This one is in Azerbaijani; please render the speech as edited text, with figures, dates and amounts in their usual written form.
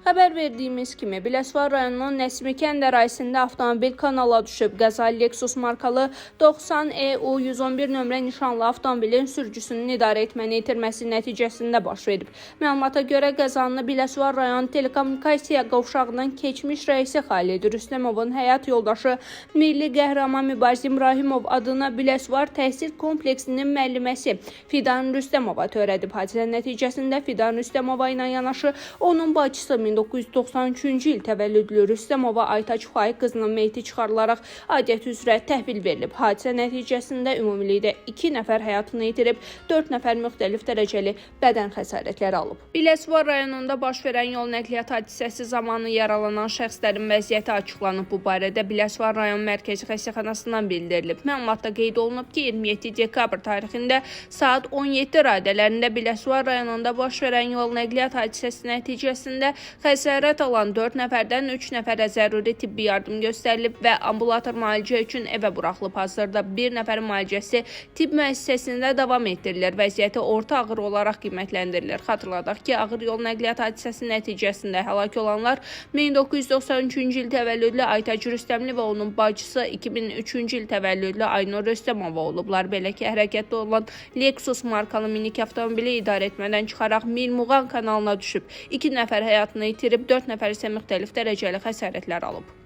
Xəbər verdiyimiz kimi, Biləsuvar rayonunun Nəsimi-Kənd ərazisində avtomobil kanala düşüb. Qəza Lexus markalı 90EU 111 nömrə nişanlı avtomobilin sürücüsünün idarə etməni itirməsi nəticəsində baş verib. Məlumata görə qəzanı Biləsuvar rayon telekommunikasiya qovşağının keçmiş rəisi Xalid Rüstəmovun həyat yoldaşı Milli Qəhrəman Mübarizim Rahimov adına Biləsuvar təhsil kompleksinin müəlliməsi Fidan Rüstəmova törədib. Hadisə nəticəsində Fidan Rüstəmova ilə yanaşı onun bacısı 1993-cü il təvəllüdlü Rüstəmova Aytaç Faiq qızının meyti çıxarılaraq aidiyyət üzrə təhvil verilib. Hadisə nəticəsində ümumilikdə 2 nəfər həyatını itirib, 4 nəfər müxtəlif dərəcəli bədən xəsarətləri alıb. Biləsuvar rayonunda baş verən yol nəqliyyat hadisəsi zamanı yaralanan şəxslərin vəziyyəti açıqlanıb. Bu barədə Biləsuvar rayon mərkəzi xəstəxanasından bildirilib. Məlumatda qeyd olunub ki, 27 dekabr tarixində saat 17 radələrində Biləsuvar rayonunda baş verən yol nəqliyyat hadisəsi nəticəsində xəsarət alan 4 nəfərdən 3 nəfərə zəruri tibbi yardım göstərilib və ambulator müalicə üçün evə buraxılıb. Hazırda bir nəfərin müalicəsi tibb müəssisəsində davam etdirilir. Vəziyyəti orta ağır olaraq qiymətləndirilir. Xatırladaq ki, ağır yol nəqliyyat hadisəsi nəticəsində həlak olanlar 1993-cü il təvəllüdlü Aytac Rüstəmli və onun bacısı 2003-cü il təvəllüdlü Aynur Rüstəmova olublar. Belə ki, hərəkətdə olan Lexus markalı minik avtomobili idarə etmədən çıxaraq Milmuğan kanalına düşüb. 2 nəfər həyatını itirib, 4 nəfər isə müxtəlif dərəcəli xəsarətlər alıb.